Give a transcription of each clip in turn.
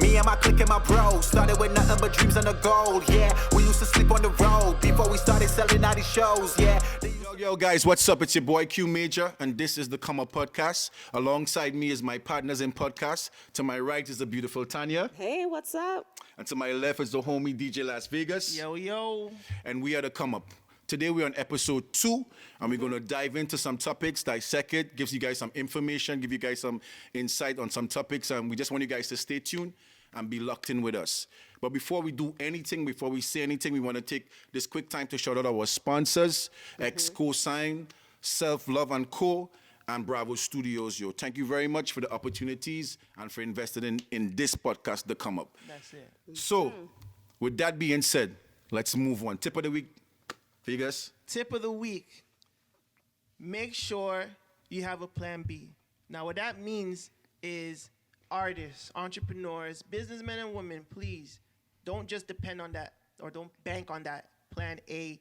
Me and my clique and my bros started with nothing but dreams and a goal. Yeah, we used to sleep on the road before we started selling out these shows. Yeah. Yo, guys, what's up? It's your boy QMAJUR, and this is the Dacomeuppod podcast. Alongside me is my partners in podcast. To my right is the beautiful Tanya. Hey, what's up? And to my left is the homie DJ Las Vegas. Yo, yo. And we are the Come Up. Today we're on episode 2, and we're going to dive into some topics, dissect it, gives you guys some information, give you guys some insight on some topics, and we just want you guys to stay tuned and be locked in with us. But before we do anything, before we say anything, we want to take this quick time to shout out our sponsors, Unsigned, Self-Love & Co., and Bravo Studios, yo. Thank you very much for the opportunities and for investing in this podcast, The Come Up. That's it. So, with that being said, let's move on. Tip of the week, Vegas. Tip of the week. Make sure you have a plan B. Now, what that means is artists, entrepreneurs, businessmen and women, please don't just depend on that or don't bank on that plan A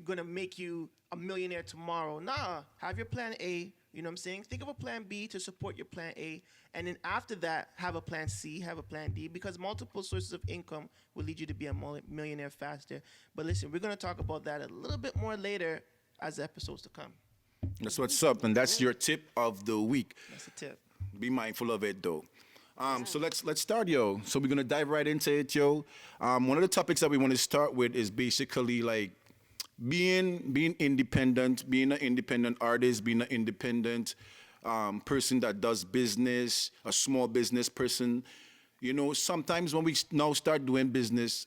gonna make you a millionaire tomorrow. Nah, have your plan A, you know what I'm saying? Think of a plan B to support your plan A, and then after that, have a plan C, have a plan D, because multiple sources of income will lead you to be a millionaire faster. But listen, we're gonna talk about that a little bit more later as the episodes to come. That's what's up, and that's your tip of the week. That's a tip. Be mindful of it, though. So let's start, yo. So we're gonna dive right into it, yo. One of the topics that we want to start with is basically like being independent, being an independent artist, being an independent person that does business, a small business person. You know, sometimes when we now start doing business,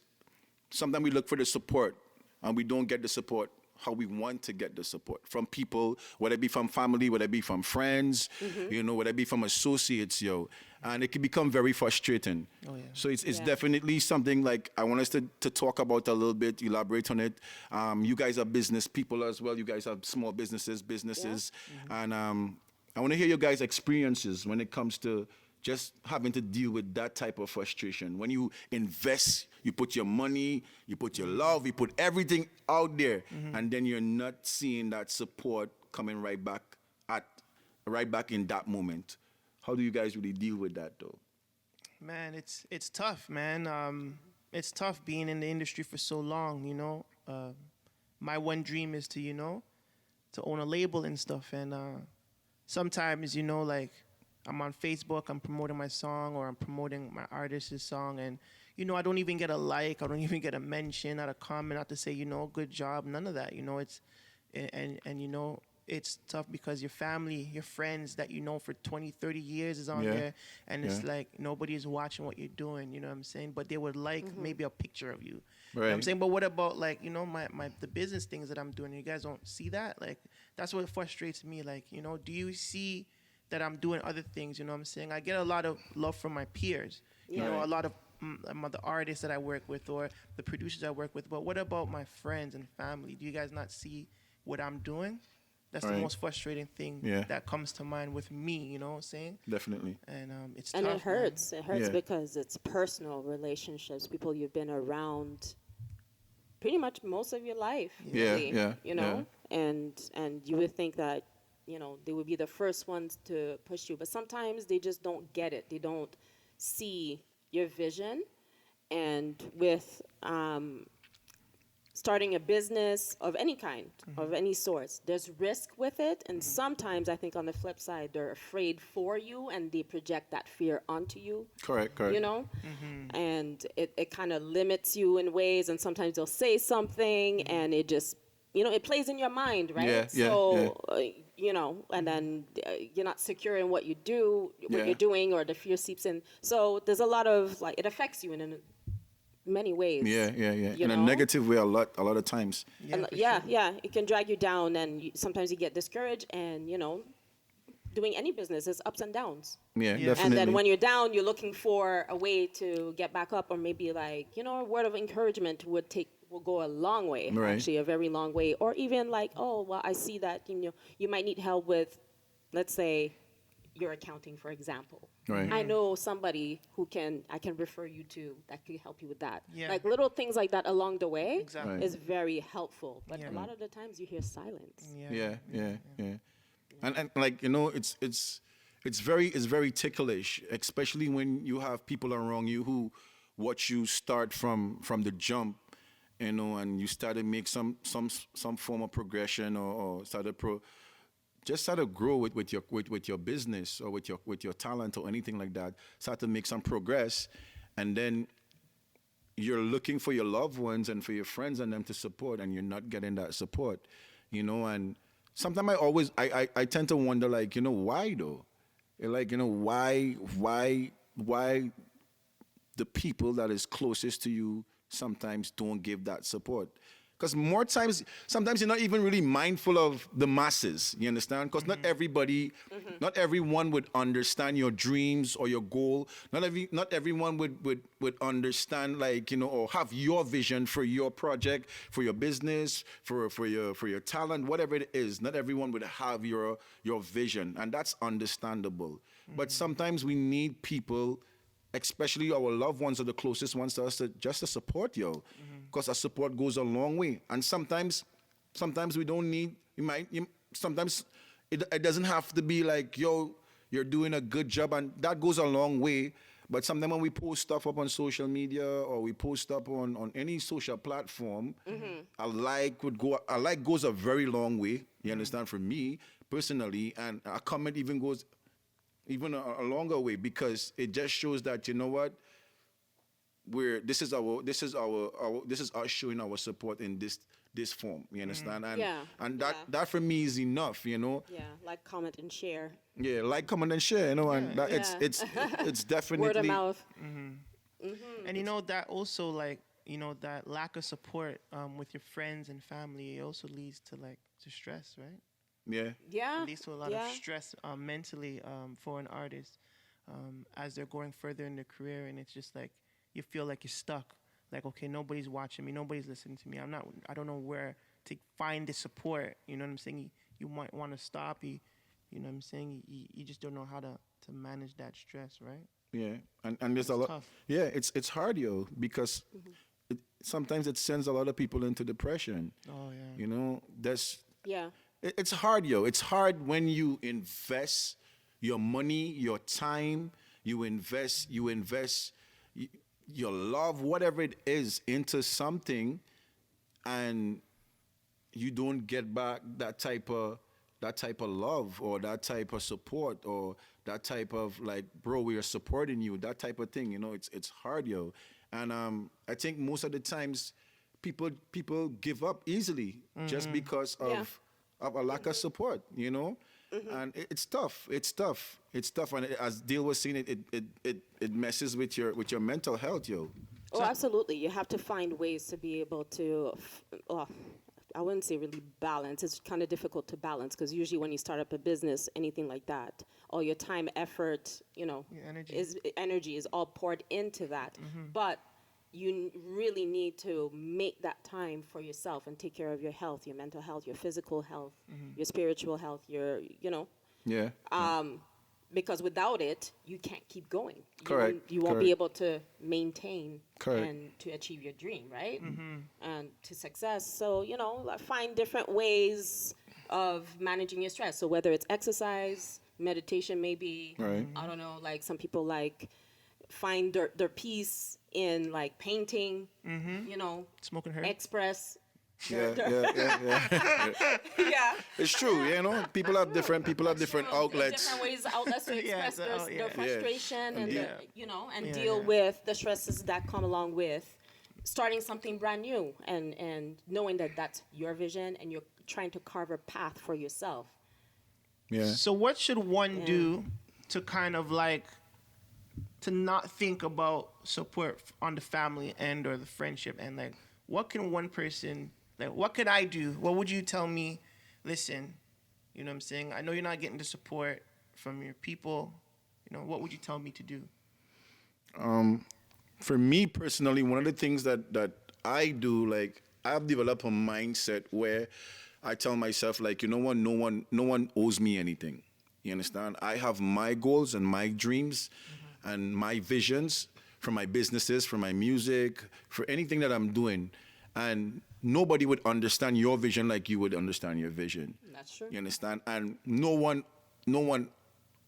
sometimes we look for the support and we don't get the support how we want to get the support from people, whether it be from family, whether it be from friends, you know, whether it be from associates, yo. And it can become very frustrating. Oh, yeah. So it's definitely something like I want us to talk about a little bit, elaborate on it. You guys are business people as well. You guys have small businesses. And I want to hear your guys' experiences when it comes to just having to deal with that type of frustration. When you invest, you put your money, you put your love, you put everything out there, and then you're not seeing that support coming right back in that moment. How do you guys really deal with that, though? Man, it's tough, man. It's tough being in the industry for so long, you know. My one dream is to, you know, to own a label and stuff. And sometimes, you know, like I'm on Facebook, I'm promoting my song or I'm promoting my artist's song. And, you know, I don't even get a like, I don't even get a mention, not a comment, not to say, you know, good job, none of that. You know, and you know, it's tough because your family, your friends that you know for 20, 30 years is on there, and it's like nobody is watching what you're doing, you know what I'm saying? But they would like maybe a picture of you. Right. You know what I'm saying? But what about, like, you know, the business things that I'm doing? You guys don't see that? Like, that's what frustrates me. Like, you know, do you see that I'm doing other things? You know what I'm saying? I get a lot of love from my peers. You know, a lot of the artists that I work with or the producers I work with. But what about my friends and family? Do you guys not see what I'm doing? That's the most frustrating thing that comes to mind with me, you know what I'm saying? Definitely. And it's and tough. it hurts. Man. It hurts because it's personal relationships, people you've been around pretty much most of your life. Really, you know? And you would think that, you know, they would be the first ones to push you. But sometimes they just don't get it. They don't see your vision. And with starting a business of any kind, of any sort, there's risk with it. And sometimes I think on the flip side, they're afraid for you and they project that fear onto you. Correct. You know? And it kind of limits you in ways. And sometimes they'll say something and it just, you know, it plays in your mind, right? You know, and then you're not secure in what you do, what you're doing, or the fear seeps in. So there's a lot of, like, it affects you in many ways. In a negative way a lot of times. It can drag you down, and sometimes you get discouraged, and, you know, doing any business is ups and downs. Definitely. And then when you're down, you're looking for a way to get back up, or maybe, like, you know, a word of encouragement will go a long way, actually, a very long way. Or even like, oh, well, I see that, you know, you might need help with, let's say, your accounting, for example. Right. I know somebody I can refer you to that could help you with that. Yeah. Like little things like that along the way Exactly. is very helpful. But a lot of the times you hear silence. And like, you know, it's it's very ticklish, especially when you have people around you who watch you start from the jump, you know, and you start to make some form of progression, or just start to grow with your business, or with your talent, or anything like that. Start to make some progress, and then you're looking for your loved ones and for your friends and them to support, and you're not getting that support, you know. And sometimes I tend to wonder, like, you know, why though? Like, you know, why the people that is closest to you sometimes don't give that support? Because more times, sometimes you're not even really mindful of the masses. You understand? Because not everyone would understand your dreams or your goal. Not everyone would understand, like, you know, or have your vision for your project, for your business, for your talent, whatever it is. Not everyone would have your vision, and that's understandable. But sometimes we need people, especially our loved ones or the closest ones to us, just to support you, because our support goes a long way. And sometimes we don't need. Sometimes it doesn't have to be like, yo, you're doing a good job, and that goes a long way. But sometimes when we post stuff up on social media, or we post up on any social platform, a like goes a very long way. You understand? For me personally, and a comment even goes even a longer way, because it just shows that, you know what, this is us showing our support in this form. You understand? And that for me is enough, you know. Yeah, like, comment, and share. Yeah, like, comment, and share, you know. And that it's definitely word of mouth. And you know, that also, like, you know, that lack of support with your friends and family, it also leads to stress, right? Yeah. Yeah. It leads to a lot of stress mentally for an artist as they're going further in their career, and it's just like you feel like you're stuck. Like, okay, nobody's watching me, nobody's listening to me. I don't know where to find the support. You know what I'm saying? You might want to stop. You know what I'm saying? You just don't know how to manage that stress, right? Yeah, and there's a lot. Tough. Yeah, it's hard, yo, because sometimes it sends a lot of people into depression. Oh yeah. You know, Yeah. It's hard, yo. It's hard when you invest your money, your time, you invest your love, whatever it is, into something, and you don't get back that type of love, or that type of support, or that type of, like, bro, we are supporting you, that type of thing. You know, it's hard, yo. And I think most of the times people give up easily just because of a lack of support, you know. And it's tough. And as Dale was saying, it messes with your mental health, yo. Oh, absolutely. You have to find ways to be able to, I wouldn't say really balance. It's kind of difficult to balance, because usually when you start up a business, anything like that, all your time, effort, you know, energy is all poured into that. But you really need to make that time for yourself and take care of your health, your mental health, your physical health, your spiritual health, your, you know. Yeah. Because without it, you can't keep going. Correct. You won't be able to maintain Correct. and to achieve your dream, right? And to success. So, you know, find different ways of managing your stress. So whether it's exercise, meditation, maybe, Right. I don't know, like some people like find their peace in, like, painting, you know, Smoking herb. express. Yeah. Yeah. It's true, you know. People have different outlets. Different outlets to express their frustration and Yeah. you know, and deal with the stresses that come along with starting something brand new, and knowing that that's your vision and you're trying to carve a path for yourself. Yeah. So what should one do to kind of, like, to not think about support on the family end or the friendship end? Like, what can one person, like, what could I do? What would you tell me? Listen, you know what I'm saying? I know you're not getting the support from your people. You know, what would you tell me to do? For me personally, one of the things that I do, like, I've developed a mindset where I tell myself, like, you know what, no one owes me anything. You understand? I have my goals and my dreams and my visions for my businesses, for my music, for anything that I'm doing. And nobody would understand your vision like you would understand your vision. That's true. You understand? And no one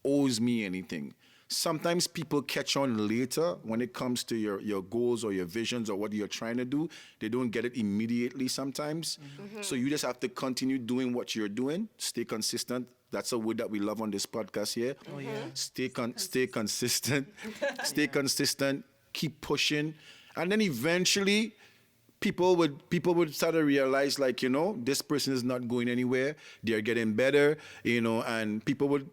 owes me anything. Sometimes people catch on later when it comes to your goals or your visions or what you're trying to do. They don't get it immediately sometimes. So you just have to continue doing what you're doing. Stay consistent. That's a word that we love on this podcast here. Oh, yeah. Stay consistent. Stay consistent. Keep pushing. And then eventually people would start to realize, like, you know, this person is not going anywhere. They're getting better, you know, and people would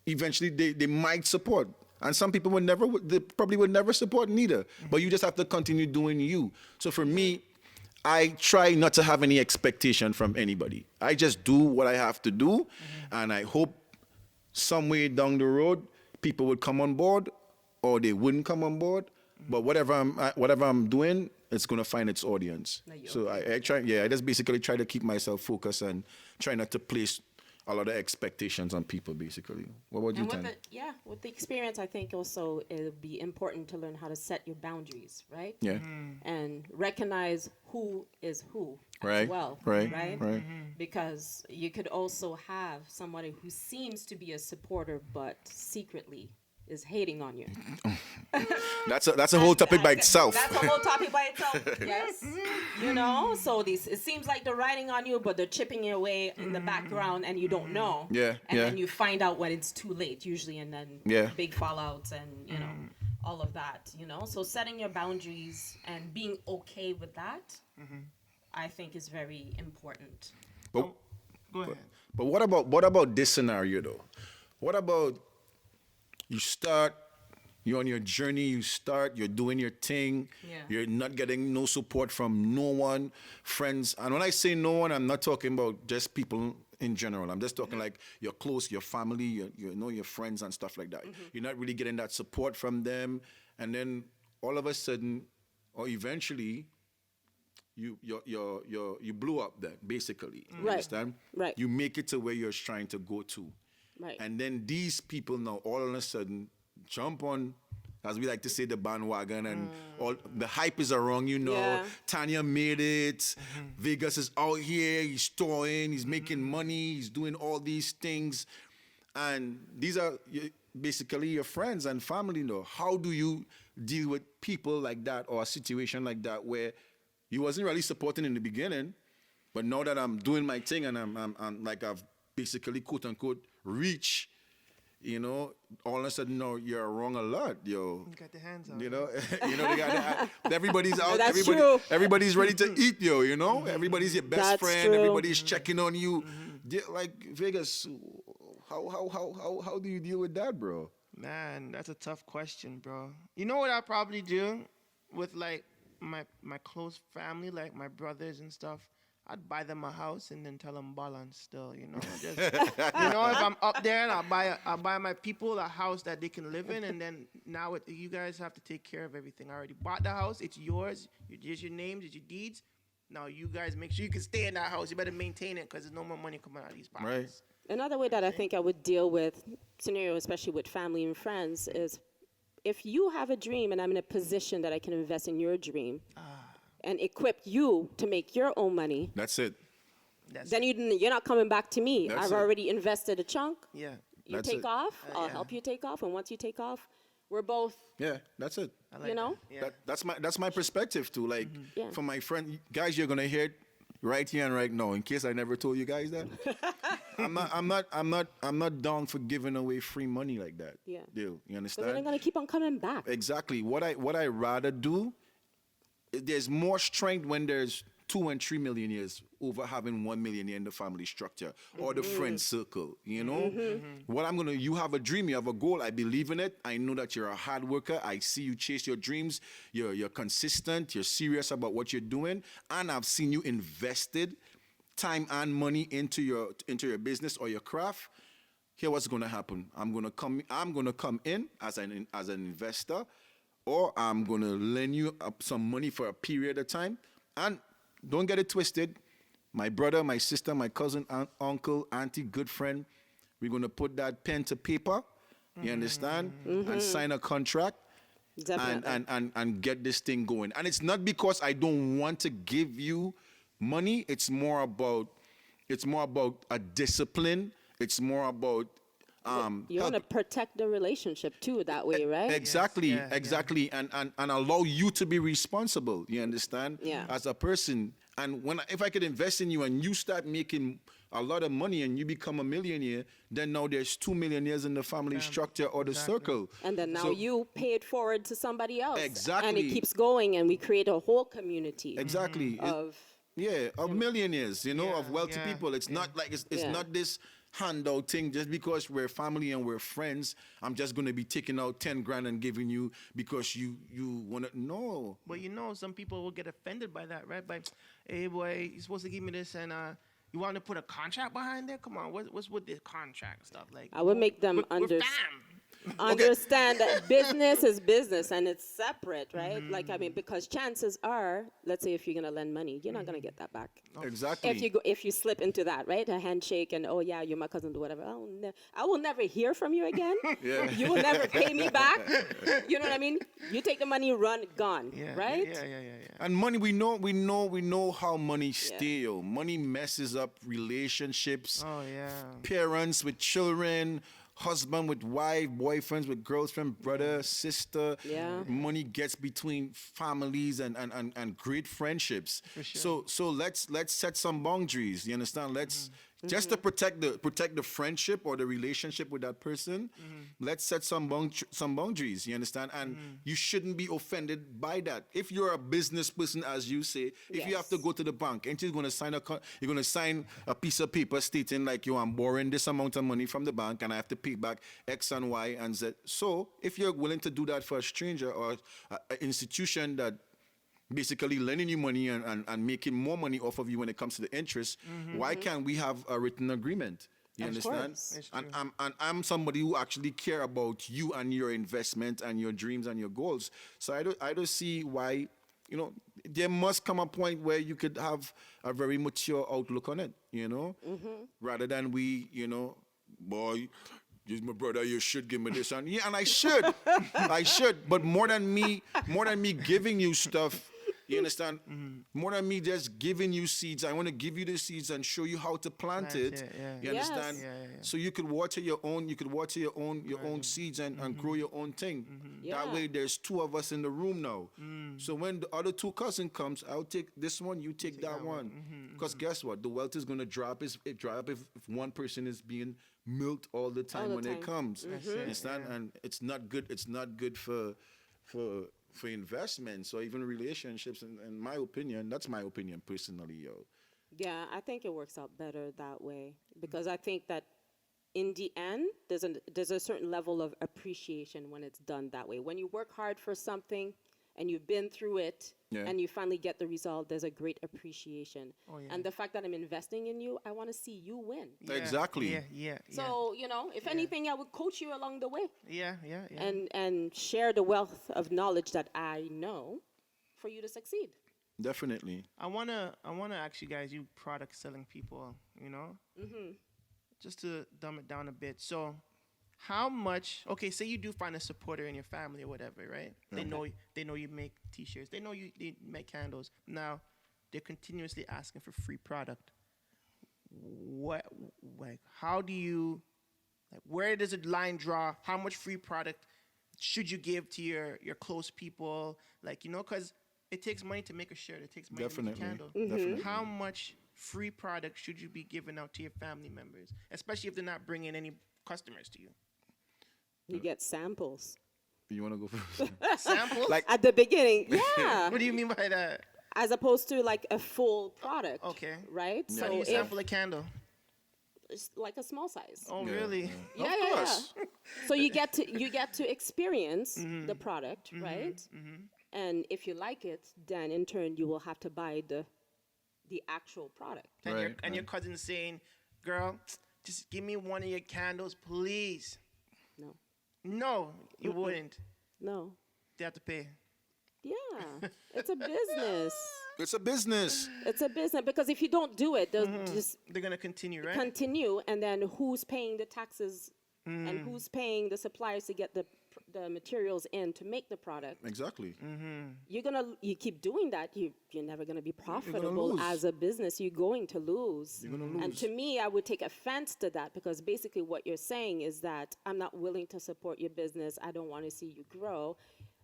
eventually they might support. And some people they probably would never support neither. But you just have to continue doing you. So for me, I try not to have any expectation from anybody. I just do what I have to do, and I hope somewhere down the road people would come on board, or they wouldn't come on board. But whatever I'm doing, it's gonna find its audience. So I try. Yeah, I just basically try to keep myself focused and try not to place a lot of expectations on people, basically. What about you, Tanya? With the experience, I think also it'll be important to learn how to set your boundaries, right? Yeah. And recognize who is who Right. as well, Right. right? Right. Because you could also have somebody who seems to be a supporter, but secretly is hating on you. That's a whole topic by itself. That's a whole topic by itself. Yes. You know, so it seems like they're riding on you, but they're chipping away in the background, and you don't know. Yeah, And yeah. then you find out when it's too late, usually, and then Yeah. big fallouts and, you know, all of that, you know. So setting your boundaries and being okay with that, I think is very important. But, Go ahead. but what about this scenario though? What about you start, you're on your journey, you're doing your thing, Yeah. you're not getting no support from no one, friends. And when I say no one, I'm not talking about just people in general. I'm just talking like your close, your family, your friends and stuff like that. You're not really getting that support from them. And then all of a sudden, or eventually, you blew up then, basically. You Right. understand? Right. You make it to where you're trying to go to. Right. And then these people now all of a sudden jump on, as we like to say, the bandwagon, and all the hype is around you now. Yeah. Tanya made it. VAGEZ is out here. He's touring. He's making money. He's doing all these things. And these are basically your friends and family now. How do you deal with people like that, or a situation like that where you wasn't really supporting in the beginning, but now that I'm doing my thing and I'm like I've basically quote unquote reach, you know, all of a sudden now you're wrong a lot, yo. You got the hands out. You know, they got everybody's out. That's true. Everybody's ready to eat, yo. You know, everybody's your best That's friend. true. Everybody's checking on you. Like VAGEZ, how do you deal with that, bro? Man, that's a tough question, bro. You know what I probably do with like my close family, like my brothers and stuff? I'd buy them a house and then tell them balance still, you know. Just, you know, if I'm up there and I'll buy my people a house that they can live in, and then now you guys have to take care of everything. I already bought the house. It's yours. It's your names. It's your deeds. Now you guys make sure you can stay in that house. You better maintain it because there's no more money coming out of these pockets. Right. Another way that I think I would deal with scenario, especially with family and friends, is if you have a dream and I'm in a position that I can invest in your dream and equip you to make your own money, That's it. then you're not coming back to me. That's I've it. already invested a chunk. Yeah. You That's take it. off, I'll yeah. help you take off, and once you take off, we're both, Yeah, that's it. I like you know? that. Yeah. That's my perspective too. Like Yeah. for my friend guys, you're gonna hear it right here and right now. In case I never told you guys that, I'm not down for giving away free money like that. Yeah. Deal. You So then understand? they're gonna keep on coming back. Exactly. What I rather do, there's more strength when there's 2 and 3 millionaires over having 1 millionaire in the family structure or the friend circle. You know, you have a dream, you have a goal. I believe in it. I know that you're a hard worker. I see you chase your dreams. You're consistent. You're serious about what you're doing, and I've seen you invested time and money into your business or your craft. Here, what's going to happen? I'm going to come in as an investor, or I'm going to lend you some money for a period of time. And don't get it twisted. My brother, my sister, my cousin, uncle, auntie, good friend, we're going to put that pen to paper, you understand? And sign a contract. Definitely. And get this thing going. And it's not because I don't want to give you money. It's more about a discipline. It's more about You want to protect the relationship too that way, right? Exactly, exactly, and allow you to be responsible. You understand? Yeah. As a person, and if I could invest in you and you start making a lot of money and you become a millionaire, then now there's 2 millionaires in the family structure or the circle. And then now you pay it forward to somebody else. Exactly. And it keeps going, and we create a whole community. Exactly. Of of millionaires, of wealthy people. It's not like it's not this handout thing. Just because we're family and we're friends, I'm just gonna be taking out 10 grand and giving you because you wanna no. Well, some people will get offended by that, right? By, hey boy, you're supposed to give me this, and you want to put a contract behind there? Come on, what's with this contract stuff? Like, I would make them understand that business is business and it's separate, right? Like, I mean, because chances are, let's say if you're gonna lend money, you're not gonna get that back. Exactly. If you slip into that, right? A handshake and oh yeah, you're my cousin, do whatever. I will never hear from you again. You will never pay me back. You know what I mean? You take the money, run, gone. Right? Yeah. And money, we know how money steals. Money messes up relationships. Oh yeah. Parents with children. Husband with wife, boyfriends with girlfriend, brother, sister. Yeah. Money gets between families and great friendships. For sure. So let's set some boundaries. You understand? Let's just to protect the friendship or the relationship with that person. Let's set some boundaries. You understand? And you shouldn't be offended by that. If you're a business person, as you say, if you have to go to the bank and you're gonna sign a piece of paper stating like, I'm borrowing this amount of money from the bank and I have to pay back X and Y and Z. So if you're willing to do that for a stranger or an institution that basically lending you money and making more money off of you when it comes to the interest, why can't we have a written agreement? You understand? And I'm somebody who actually care about you and your investment and your dreams and your goals. So I don't see why, there must come a point where you could have a very mature outlook on it, rather than we, boy, you're my brother, you should give me this. And I should. I should. But more than me giving you stuff, you understand? More than me just giving you seeds, I want to give you the seeds and show you how to plant it. You understand? So you could water your own seeds and grow your own thing. That way there's two of us in the room now. So when the other two cousin comes, I'll take this one, you take that one. Because guess what? The wealth is gonna drop if one person is being milked all the time when it comes. Understand? And it's not good. It's not good for investments or even relationships. In my opinion, that's my opinion personally, yo. Yeah, I think it works out better that way because I think that in the end, there's a certain level of appreciation when it's done that way. When you work hard for something and you've been through it and you finally get the result, there's a great appreciation. And the fact that I'm investing in you, I want to see you win. Exactly. So, if anything, I would coach you along the way. Yeah. And share the wealth of knowledge that I know for you to succeed. Definitely. I wanna ask you guys, you product selling people, just to dumb it down a bit. So how much, say you do find a supporter in your family or whatever, right? They know you make t-shirts. They know they make candles. Now they're continuously asking for free product. How do you, where does the line draw? How much free product should you give to your close people? Because it takes money to make a shirt. It takes money to make a candle. Definitely. How much free product should you be giving out to your family members, especially if they're not bringing any customers to you? You get samples. You want to go first? Samples? At the beginning, yeah. What do you mean by that? As opposed to a full product. Okay. Right? So how do you sample a candle? It's like a small size. Oh, really? Yeah. Of course. So you get to experience the product, right? And if you like it, then in turn you will have to buy the actual product. And your cousin's saying, "Girl, just give me one of your candles, please." No, you wouldn't. No. They have to pay. Yeah, it's a business. It's a business. It's a business because if you don't do it, they're gonna continue, right? Continue, and then who's paying the taxes and who's paying the suppliers to get the the materials in to make the product. Exactly. You keep doing that, you're never gonna be profitable lose. as a business. You're going to lose. You're gonna lose. And to me, I would take offense to that, because basically what you're saying is that I'm not willing to support your business. I don't want to see you grow.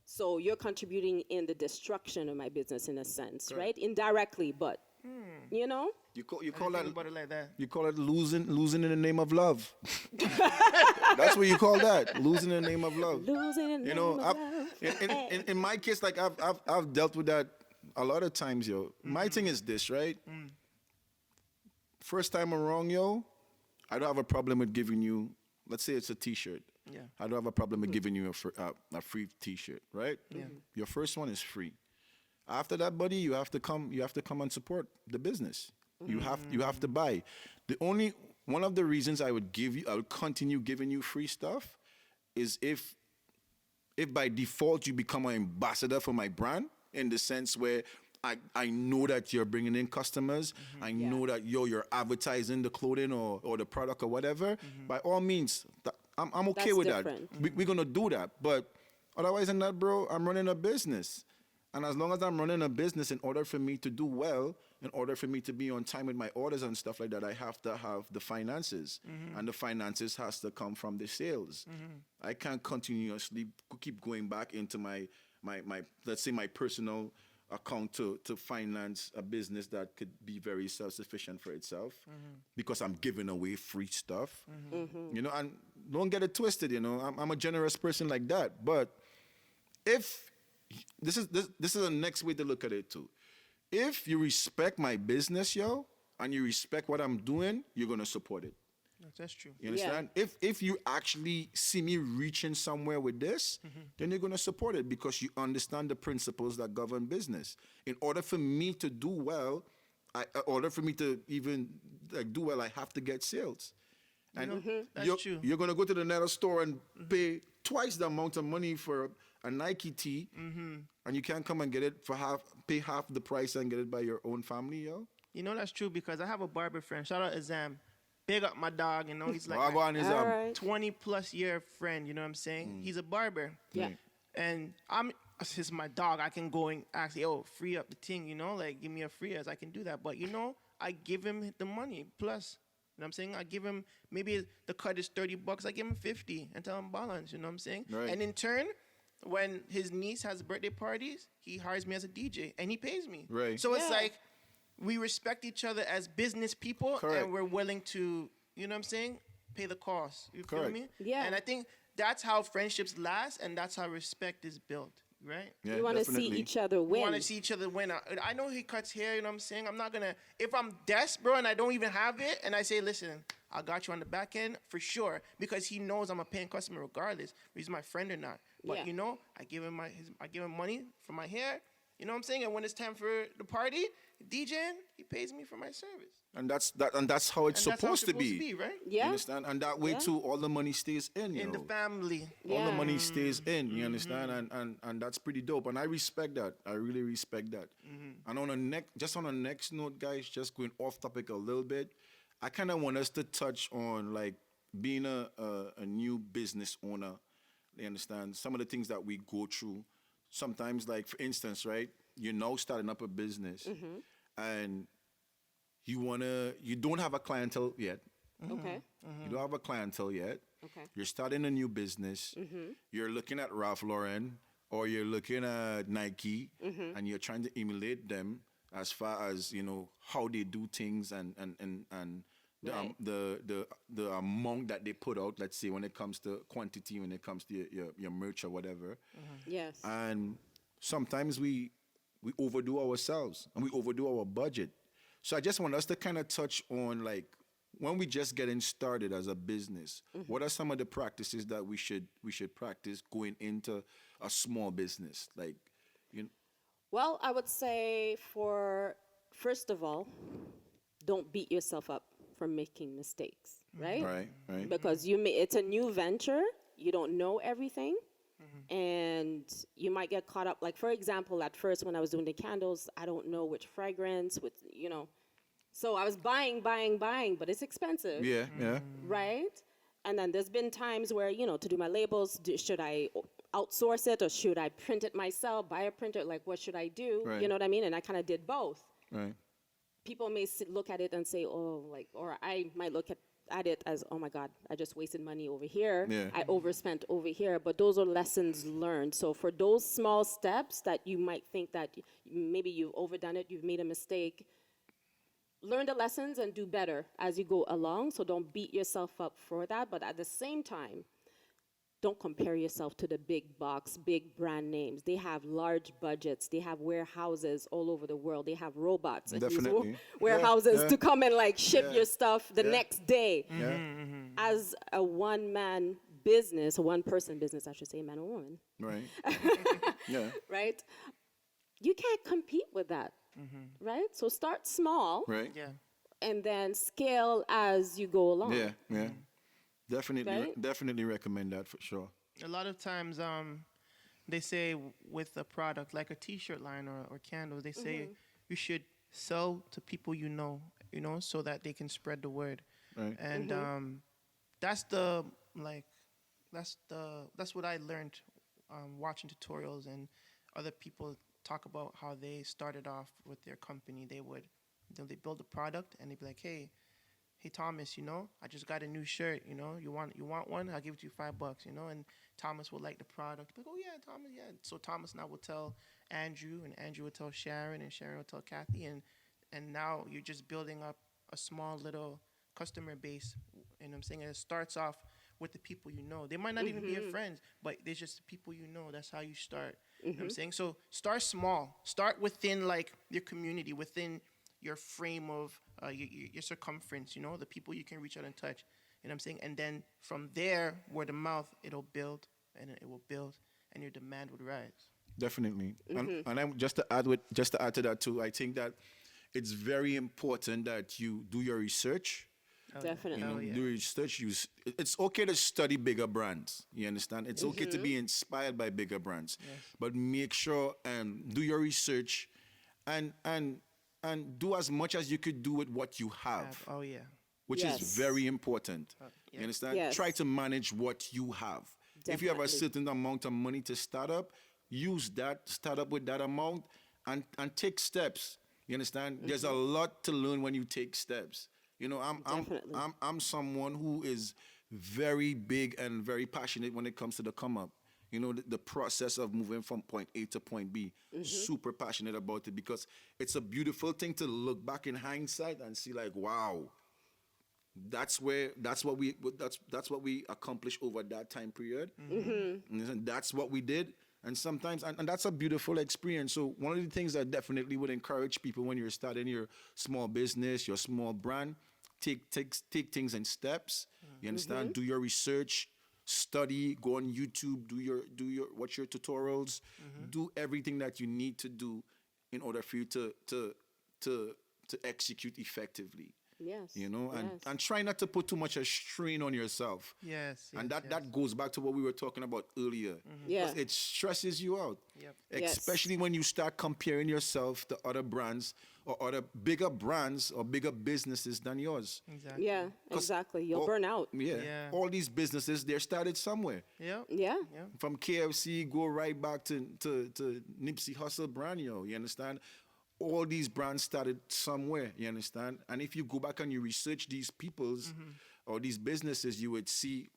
So you're contributing in the destruction of my business in a sense, right? Indirectly, but you know? You call Think that about it like that. you call it losing in the name of love. That's what you call that, losing in the name of love. Losing in the You name know, of love. in my case, like I've dealt with that a lot of times, yo. My thing is this, right? First time around, yo, I don't have a problem with giving you, let's say it's a T-shirt. Yeah. I don't have a problem with giving you a free T-shirt, right? Yeah. Your first one is free. After that, buddy, you have to come and support the business. You have to buy. One of the reasons I would continue giving you free stuff is if by default you become an ambassador for my brand, in the sense where I know that you're bringing in customers. I know that you're advertising the clothing or the product or whatever. By all means, I'm okay That's with different. that. We're gonna do that. But otherwise than that, bro, I'm running a business. And as long as I'm running a business, in order for me to do well, in order for me to be on time with my orders and stuff like that, I have to have the finances. And the finances has to come from the sales. I can't continuously keep going back into my let's say my personal account to finance a business that could be very self-sufficient for itself, because I'm giving away free stuff. You know, and don't get it twisted, you know. I'm a generous person like that. But if this is the next way to look at it too. If you respect my business, yo, and you respect what I'm doing, you're gonna support it. That's true. You understand? If you actually see me reaching somewhere with this, then you're gonna support it, because you understand the principles that govern business. In order for me to do well, in order for me to even do well, I have to get sales. And That's true. you're gonna go to the nether store and pay twice the amount of money for a Nike tee, and you can't come and get it for pay half the price and get it by your own family, yo. You know that's true, because I have a barber friend. Shout out Azam. Big up my dog, you know. He's like Wagwan is All right. 20+ year friend, you know what I'm saying? He's a barber. Yeah. And he's my dog. I can go and ask, free up the thing, you know, like give me a free as I can do that. But you know, I give him the money plus. You know what I'm saying? I give him, maybe the cut is $30, I give him 50 and tell him balance, you know what I'm saying? Right. And in turn, when his niece has birthday parties, he hires me as a DJ and he pays me. Right. So it's Yeah. like we respect each other as business people. Correct. And we're willing to, you know what I'm saying, pay the cost. You feel Correct. me? Yeah. And I think that's how friendships last, and that's how respect is built, right? Yeah, You want to see definitely. each other We win. want to see each other win. I know he cuts hair, you know what I'm saying? I'm not going to, if I'm desperate, bro, and I don't even have it, and I say, listen, I got you on the back end for sure, because he knows I'm a paying customer regardless, if he's my friend or not. But, Yeah. you know, I give him money for my hair, you know what I'm saying? And when it's time for the party, DJing, he pays me for my service. And that's how it's And that's how supposed to be. right? You Yeah. understand? And that way Yeah. too, all the money stays in. In the yo. family. All the Yeah. money stays in. You understand? And that's pretty dope. And I respect that. I really respect that. And on the next note, guys, just going off topic a little bit, I kind of want us to touch on like being a new business owner. You understand? Some of the things that we go through. Sometimes, like for instance, right? You're now starting up a business, and you don't have a clientele yet. Okay. You don't have a clientele yet. Okay. You're starting a new business. You're looking at Ralph Lauren or you're looking at Nike, and you're trying to emulate them as far as you know how they do things and Right. the amount that they put out. Let's say when it comes to quantity, when it comes to your merch or whatever. Yes. And sometimes we overdo ourselves and we overdo our budget. So I just want us to kind of touch on like when we just getting started as a business, what are some of the practices that we should practice going into a small business? Like, you know, Well, I would say first of all, don't beat yourself up for making mistakes, right? right. Because it's a new venture. You don't know everything. And you might get caught up. Like, for example, at first when I was doing the candles, I don't know which fragrance, so I was buying, but it's expensive. Yeah. Right? And then there's been times where, to do my labels, should I outsource it, or should I print it myself, buy a printer? Like, what should I do? Right. You know what I mean? And I kind of did both. Right. People may look at it and say, oh, like, or I might look at it as, oh my God, I just wasted money over here. Yeah. I overspent over here. But those are lessons learned. So for those small steps that you might think that maybe you've overdone it, you've made a mistake, learn the lessons and do better as you go along. So don't beat yourself up for that. But at the same time, don't compare yourself to the big box, big brand names. They have large budgets. They have warehouses all over the world. They have robots and use Definitely. warehouses Yeah. to come and like ship Yeah. your stuff the Yeah. next day. Yeah. As a one-man business, a one-person business, I should say, man or woman, Right. Yeah. right? You can't compete with that, right? So start small Right. Yeah. and then scale as you go along. Yeah. Yeah. Definitely. Right? Definitely recommend that for sure. A lot of times, they say with a product like a T-shirt line or candles, they say you should sell to people you know, so that they can spread the word. Right. And that's the that's what I learned watching tutorials and other people talk about how they started off with their company. They would, they build a product and they'd be like, hey Thomas, I just got a new shirt, you want one? I'll give it to you $5, and Thomas will like the product. Like, oh yeah, Thomas, yeah. So Thomas now will tell Andrew, and Andrew will tell Sharon, and Sharon will tell Kathy, and now you're just building up a small little customer base. You know what I'm saying? And it starts off with the people you know. They might not even be your friends, but there's just the people you know. That's how you start. You know what I'm saying? So start small. Start within like your community, within your frame of your circumference, the people you can reach out and touch. You know what I'm saying? And then from there, word of mouth, it'll build, and it will build, and your demand would rise. Definitely. And I'm just to add to that too, I think that it's very important that you do your research. Definitely. Do research. It's okay to study bigger brands. You understand? It's okay to be inspired by bigger brands, but make sure and do your research, and do as much as you could do with what you have. Oh yeah. Which Yes. is very important. You understand? Yes. Try to manage what you have. If you have a Definitely. certain amount of money to start up, use that, start up with that amount, and take steps. You understand? There's a lot to learn when you take steps. Definitely. I'm someone who is very big and very passionate when it comes to the come up. The process of moving from point A to point B. Super passionate about it because it's a beautiful thing to look back in hindsight and see like, wow, that's what we accomplished over that time period. And that's what we did. And sometimes, and that's a beautiful experience. So one of the things I definitely would encourage people when you're starting your small business, your small brand, take things in steps. You understand? Do your research, study, go on YouTube, watch your tutorials, do everything that you need to do in order for you to execute effectively. Yes. And try not to put too much a strain on yourself. Yes. And that goes back to what we were talking about earlier. Yeah. Because it stresses you out. Yep. Yes. Especially when you start comparing yourself to other brands or other bigger brands or bigger businesses than yours. Exactly. Yeah, exactly. You'll all- burn out. Yeah. All these businesses, they're started somewhere. Yep. Yeah. From KFC, go right back to Nipsey Hussle brand, you understand? All these brands started somewhere, you understand? And if you go back and you research these people's or these businesses, you would see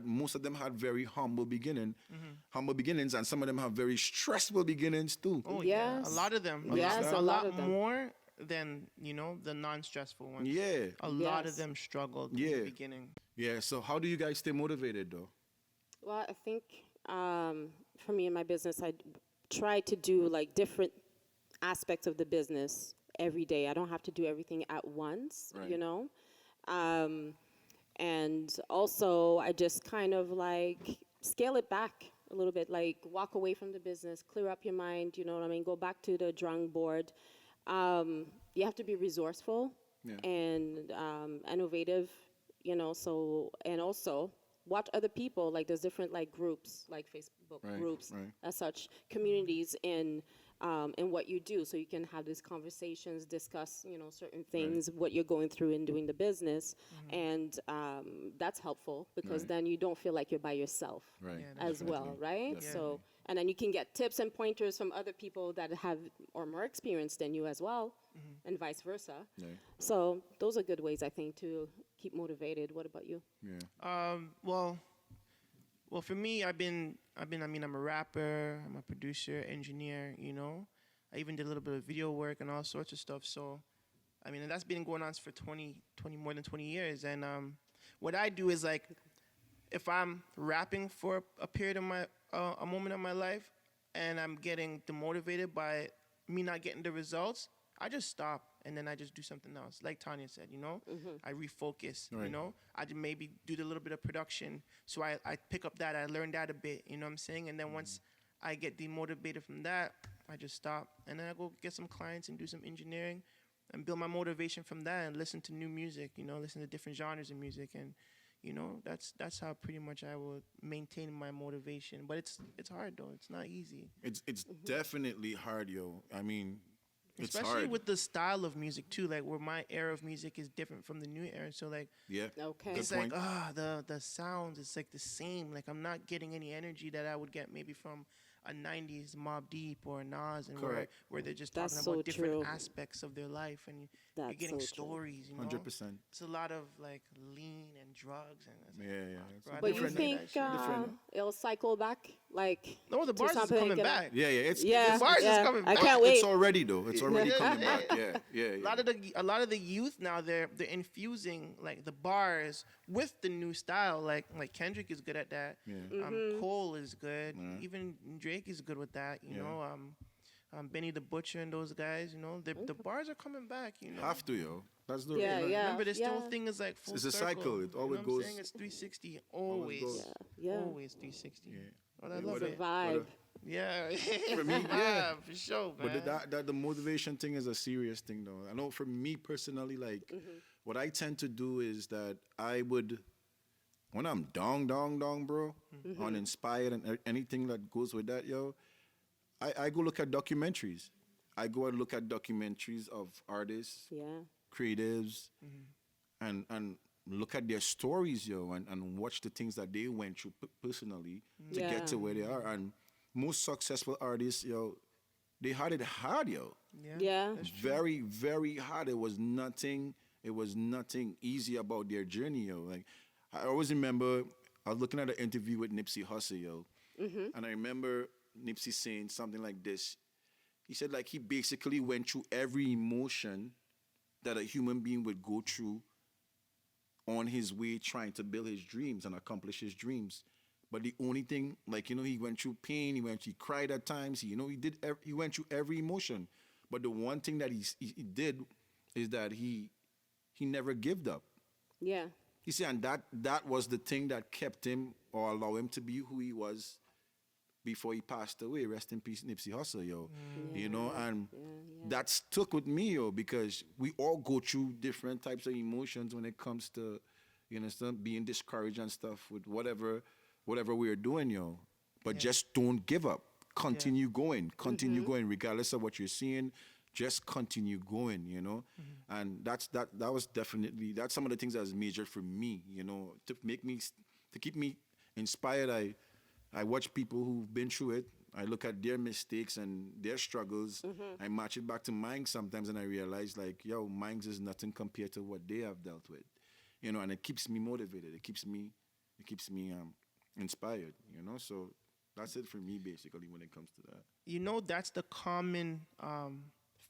most of them had very humble beginnings, and some of them have very stressful beginnings too. Oh Yes. yeah. A lot of them. Yes, a a lot lot of them. more than the non-stressful ones. Yeah. A lot of Yes. them struggled in Yeah. the beginning. Yeah, so how do you guys stay motivated though? Well, I think for me in my business, I try to do like different aspects of the business every day. I don't have to do everything at once, Right. And also, I just kind of like scale it back a little bit, like walk away from the business, clear up your mind, you know what I mean? Go back to the drawing board. You have to be resourceful and innovative, so, and also watch other people. Like there's different like groups, like Facebook groups, as such, communities in in what you do, so you can have these conversations, discuss, you know, certain things, what you're going through in doing the business, and that's helpful because then you don't feel like you're by yourself as well, right? So, and then you can get tips and pointers from other people that have or more experience than you as well, and vice versa. So those are good ways, I think, to keep motivated. What about you? Well, for me, I mean, I'm a rapper, I'm a producer, engineer, you know. I even did a little bit of video work and all sorts of stuff. So, I mean, and that's been going on for more than 20 years. And what I do is, like, if I'm rapping for a period of a moment of my life, and I'm getting demotivated by me not getting the results, I just stop and then I just do something else. Like Tanya said, you know, I refocus, you know, I just maybe do a little bit of production. So I pick up that, I learn that a bit, you know what I'm saying? And then once I get demotivated from that, I just stop. And then I go get some clients and do some engineering and build my motivation from that and listen to new music, you know, listen to different genres of music. And, you know, that's how pretty much I will maintain my motivation. But it's hard, though. It's not easy. It's definitely hard, yo. I mean, it's especially hard. with the style of music too, like where my era of music is different from the new era. So like, it's like the sounds, it's like the same. Like I'm not getting any energy that I would get maybe from a 90s Mobb Deep or a Nas, and where they're just talking about different aspects of their life, and you're getting stories. You know, 100%. It's a lot of like lean and drugs, and But you think it'll cycle back, like? No, the bars is coming back. The bars is coming back. I can't wait. It's already though. It's already coming back. Yeah. A lot of the youth now, they're infusing like the bars with the new style. Like Kendrick is good at that. Cole is good. Even Drake is good with that. You know, Benny the Butcher and those guys. You know, the bars are coming back. You know, have to, yo. That's the Remember, this whole thing is like full It's a circle. cycle. It always you know goes. I'm saying? It's 360 always. Always 360. But I love it. Vibe. Yeah. For me, for sure, man. But the motivation thing is a serious thing, though. I know for me personally, like, what I tend to do is that I would, when I'm dong, bro, uninspired and anything that goes with that, yo, I go look at documentaries. I go and look at documentaries of artists, creatives, and look at their stories, yo, and watch the things that they went through personally to get to where they are. And most successful artists, yo, they had it hard, yo. Very, very hard. It was nothing easy about their journey, yo. Like, I always remember I was looking at an interview with Nipsey Hussle, yo. And I remember Nipsey saying something like this. He said, like, he basically went through every emotion that a human being would go through on his way trying to build his dreams and accomplish his dreams. But the only thing, like, you know, he went through pain, he cried at times, he went through every emotion. But the one thing that he did is that he never gave up. Yeah. You see, and that was the thing that kept him or allowed him to be who he was before he passed away. Rest in peace, Nipsey Hussle, yo. You know, and that stuck with me, yo, because we all go through different types of emotions when it comes to, you know, being discouraged and stuff with whatever we're doing, yo. But just don't give up. Continue going. Continue going, regardless of what you're seeing. Just continue going, you know. And that was definitely, that's some of the things that was major for me, you know, to keep me inspired. I watch people who've been through it. I look at their mistakes and their struggles. I match it back to mine sometimes, and I realize, like, yo, mine is nothing compared to what they have dealt with, you know. And it keeps me motivated. It keeps me inspired, you know. So that's it for me, basically, when it comes to that. You know, that's the common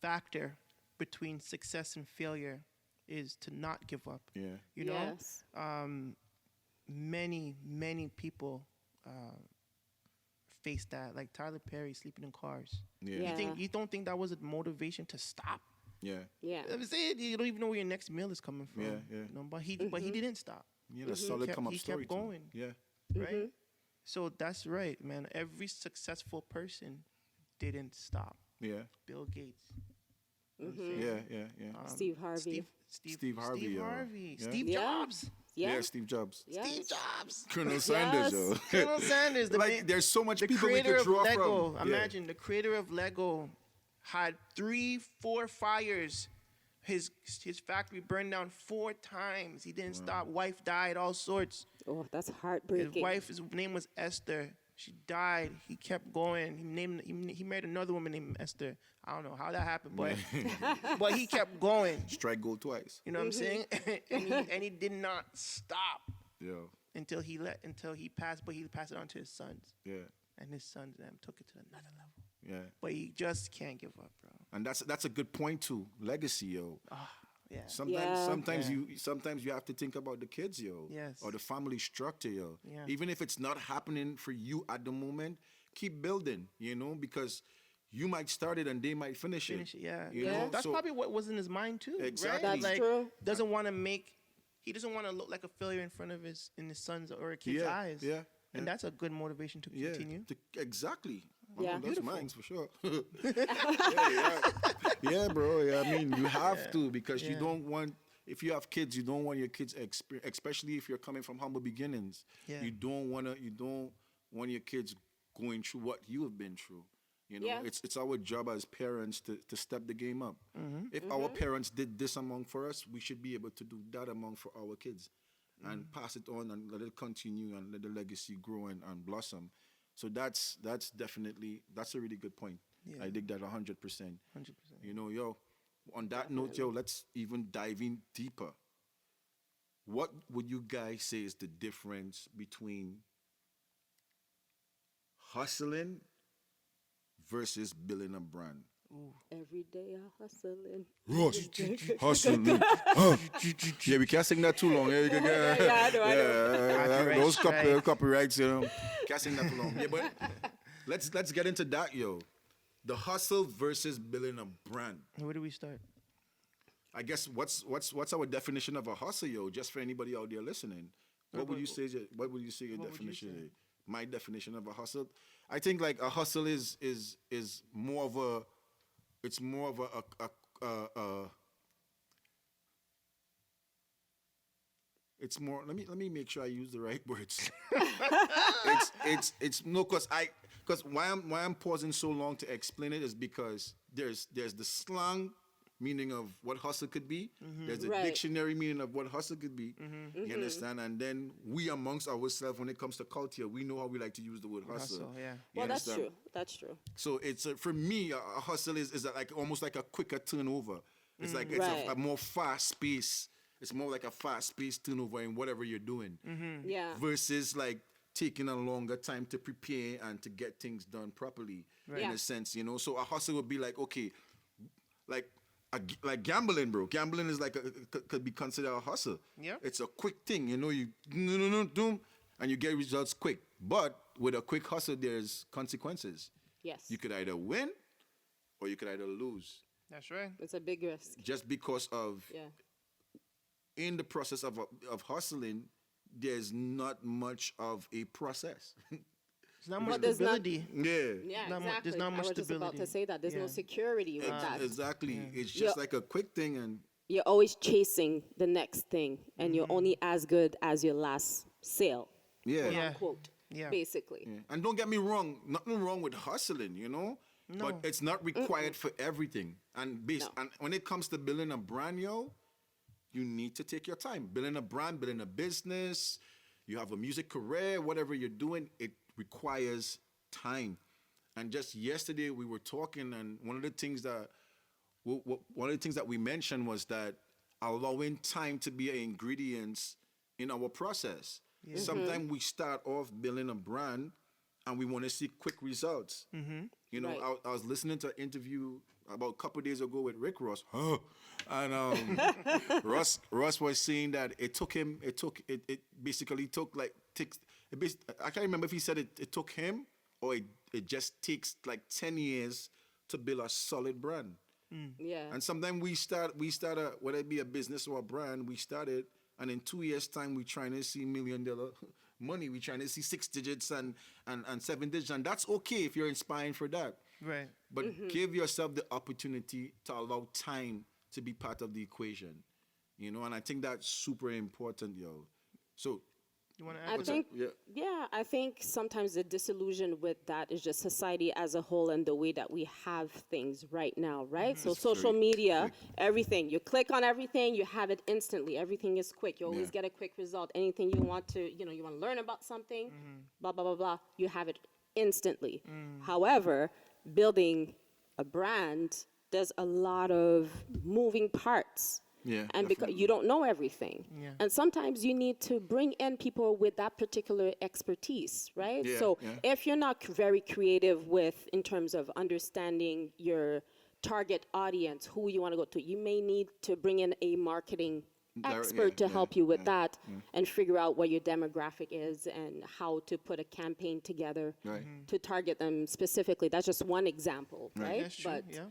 factor between success and failure, is to not give up. Yeah. You know, many people face that, like Tyler Perry sleeping in cars. You don't think that was a motivation to stop? I'm saying, you don't even know where your next meal is coming from. You know, but he didn't stop. That's solid come up story. He kept going. Right. So that's right, man. Every successful person didn't stop. Bill Gates. Steve Harvey. Steve Harvey. Steve Jobs. Steve Jobs. Steve Jobs. Colonel Sanders, yo. Colonel Sanders. There's so much people we creator could draw of Lego. from. Imagine the creator of Lego had 3-4 fires. His factory burned down 4 times. He didn't stop. Wife died, all sorts. Oh, that's heartbreaking. His name was Esther. She died. He kept going. He married another woman named Esther. I don't know how that happened, but but he kept going. Strike gold twice. You know what I'm saying? and he did not stop. Yeah. Until he passed, but he passed it on to his sons. Yeah. And his sons took it to another level. Yeah. But he just can't give up, bro. And that's a good point too. Legacy, yo. Yeah. Sometimes you have to think about the kids, yo. Yes. Or the family structure, yo. Yeah. Even if it's not happening for you at the moment, keep building, because you might start it and they might finish it. Yeah. You know? That's So- probably what was in his mind too. Exactly. Right? That's true. He doesn't want to look like a failure in front of his sons or a kid's Yeah, eyes. yeah, And yeah. that's a good motivation to continue. Exactly. Yeah. That's mine for sure. yeah, bro. Yeah, I mean, you have to, because you don't want. If you have kids, you don't want your kids, especially if you're coming from humble beginnings. Yeah. You don't want your kids going through what you have been through. Yeah. It's our job as parents to step the game up. If our parents did this among for us, we should be able to do that among for our kids, and pass it on and let it continue and let the legacy grow and blossom. So that's definitely a really good point. Yeah. I dig that 100%. 100%. Yo, on that note, yo, let's even dive in deeper. What would you guys say is the difference between hustling versus building a brand? Every day I hustling. Hustling. Yeah, we can't sing that too long. I know. Those copyrights, can't sing that too long. Yeah, but let's get into that, yo. The hustle versus building a brand. Where do we start? I guess what's our definition of a hustle, yo? Just for anybody out there listening, what would you say? What would you say your definition is? My definition of a hustle, I think like a hustle is more of a. It's more of it's more. Let me make sure I use the right words. it's no, because why I'm pausing so long to explain it is because there's the slang meaning of what hustle could be. There's a Right. dictionary meaning of what hustle could be. You understand? And then we amongst ourselves, when it comes to culture, we know how we like to use the word hustle. Hustle, yeah. You Well, that's understand? true. That's true. So it's for me, a hustle is like almost like a quicker turnover. It's like it's Right. a more fast pace. It's more like a fast paced turnover in whatever you're doing, Yeah. versus like taking a longer time to prepare and to get things done properly. In Yeah. a sense, So a hustle would be like, okay, like gambling, bro. Gambling is like could be considered a hustle. Yeah. It's a quick thing, you doom, and you get results quick. But with a quick hustle, there's consequences. Yes. You could either win or you could either lose. That's right. It's a big risk. Just because of Yeah. in the process of hustling, there's not much of a process. There's not much there's not- stability. Yeah. Yeah, Not mu- exactly. there's not much I was just about to stability. say that. There's no Yeah. security with that. Exactly. It's just Yeah. like a quick thing, and You're always chasing the next thing, and you're only as good as your last sale, yeah. quote Yeah. unquote, Yeah. basically. Yeah. And don't get me wrong, nothing wrong with hustling, No. But it's not required for everything. And No. and when it comes to building a brand, yo, you need to take your time. Building a brand, building a business, you have a music career, whatever you're doing, it requires time. And just yesterday we were talking, and one of the things that we mentioned was that allowing time to be an ingredient in our process. Sometimes we start off building a brand and we want to see quick results. Right. I was listening to an interview about a couple of days ago with Rick Ross, and Ross was saying that it basically took like I can't remember if he said it took him or it just takes like 10 years to build a solid brand. Yeah. And sometimes we start whether it be a business or a brand, we started, and in 2 years' time, we trying to see $1 million money. We trying to see 6 digits and 7 digits, and that's okay if you're inspiring for that. Right. But give yourself the opportunity to allow time to be part of the equation, and I think that's super important, yo. So You want to I add? think, Yeah. I think sometimes the disillusion with that is just society as a whole and the way that we have things right now, right? So It's social very media, quick. everything, you click on everything, you have it instantly. Everything is quick. You always Yeah. get a quick result. Anything you want to, you want to learn about something, blah, blah, blah, blah, you have it instantly. However, building a brand, there's a lot of moving parts. Yeah, And because definitely. you don't know everything. Yeah. And sometimes you need to bring in people with that particular expertise, right? Yeah, So yeah. if you're not very creative in terms of understanding your target audience, who you want to go to, you may need to bring in a marketing expert to help you with that and figure out what your demographic is and how to put a campaign together Right. to target them specifically. That's just one example, right? That's true. But Yeah.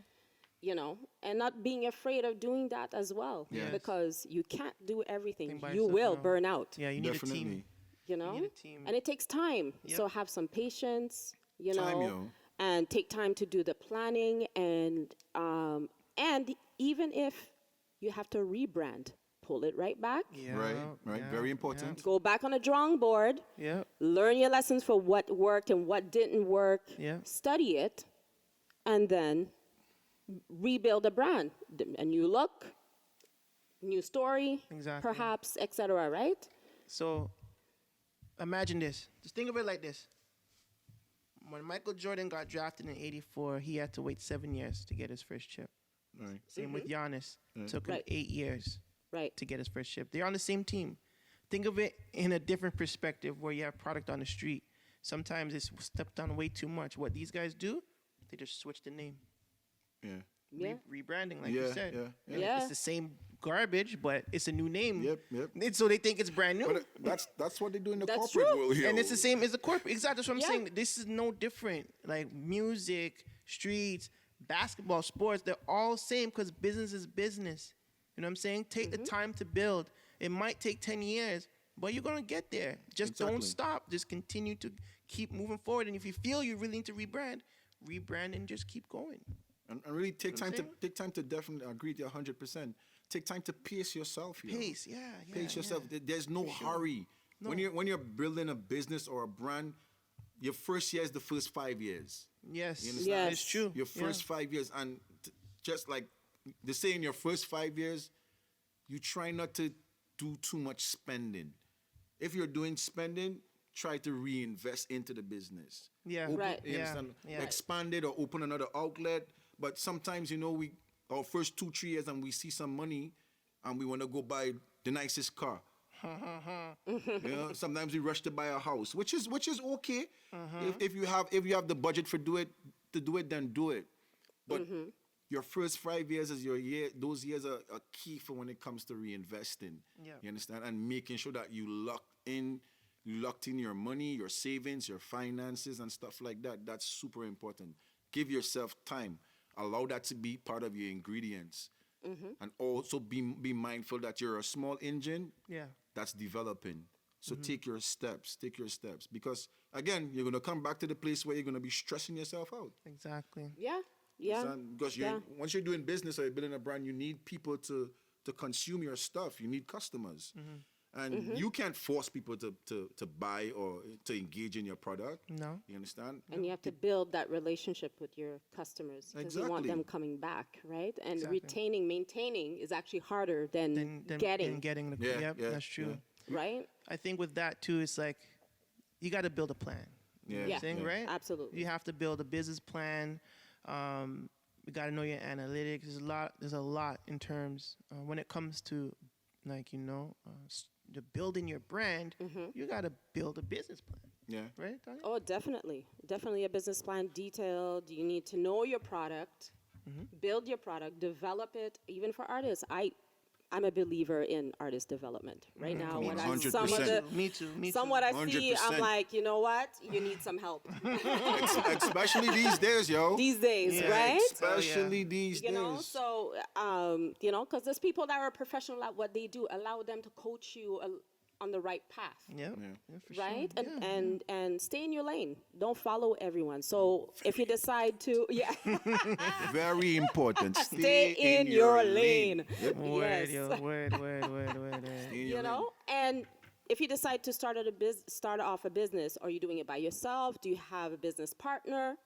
and not being afraid of doing that as well, Yes. because you can't do everything. Thing by You yourself, will no. burn out, Yeah. You need a Definitely. team. you know, need a team. and it takes time. Yep. So have some patience, Time, yo. and take time to do the planning, and even if you have to rebrand, pull it right back, Yeah. Right. yeah, Very important. go back on the drawing board, Yeah. learn your lessons for what worked and what didn't work, Yeah. study it, and then rebuild a brand, a new look, new story, Exactly. perhaps, etc. Right? So imagine this. Just think of it like this. When Michael Jordan got drafted in '84, he had to wait 7 years to get his first chip. Right. Same with Giannis. Took him Right. 8 years Right. to get his first chip. They're on the same team. Think of it in a different perspective where you have product on the street. Sometimes it's stepped on way too much. What these guys do, they just switch the name. Yeah. Yeah. Rebranding, like Yeah, you said. yeah, yeah. Yeah. It's the same garbage, but it's a new name. Yep. And so they think it's brand new. But that's what they do in the That's corporate true. world here. And it's the same as the corporate. Exactly. That's what I'm Yeah. saying. This is no different. Like music, streets, basketball, sports, they're all same because business is business. You know what I'm saying? Take the time to build. It might take 10 years, but you're going to get there. Just don't Exactly. stop. Just continue to keep moving forward. And if you feel you really need to rebrand and just keep going. And really take You know time what to I'm saying? definitely agree with you 100%. Take time to pace yourself. Yo. Pace, yeah. Pace yourself. yeah. There's no hurry. When you're building a business or a brand, your first year is the first 5 years. Yes, You understand? it's true. Your first 5 years, and just like they say in your first 5 years, you try not to do too much spending. If you're doing spending, try to reinvest into the business. Yeah. Right. You understand? Yeah. Expand it or open another outlet. But sometimes, our first 2-3 years and we see some money and we want to go buy the nicest car. Sometimes we rush to buy a house, which is okay. If you have the budget to do it, then do it. But your first 5 years is your year. Those years are key for when it comes to reinvesting. Yeah. You understand? And making sure that you locked in your money, your savings, your finances, and stuff like that. That's super important. Give yourself time. Allow that to be part of your ingredients. And also be mindful that you're a small engine Yeah. that's developing. So take your steps. Because, again, you're going to come back to the place where you're going to be stressing yourself out. Exactly. Yeah. Yeah. Understand? Because Yeah. once you're doing business or you're building a brand, you need people to consume your stuff. You need customers. And you can't force people to buy or to engage in your product. No. You understand? And you have to build that relationship with your customers because you want Exactly. them coming back, right? And Exactly. maintaining is actually harder than Then getting, getting the Yeah, yep, yeah, that's true. yeah. right? I think with that too, it's like you got to build a plan. You know what Yeah. I'm saying, Yeah. right? Absolutely. You have to build a business plan. You got to know your analytics. There's a lot in terms when it comes to the building your brand. You got to build a business plan, Yeah. right? Tanya? Oh, definitely. Definitely a business plan detailed. You need to know your product, build your product, develop it. Even for artists, I'm a believer in artist development. Right now, when I some of 100%. the Me too. some what I see, 100%. I'm like, you know what? You need some help Especially these days, yo. these days, Yeah. right? Especially these You days. know, so because there's people that are professional at what they do. Allow them to coach you on the right path. Yeah. Yeah. Yeah, for Right, sure. Yeah. and stay in your lane. Don't follow everyone. So if you decide to, Very important. stay in your lane. Yep. Word, Yes. yo, word. Stay in your You lane. know, and if you decide to start off a business, are you doing it by yourself? Do you have a business partner?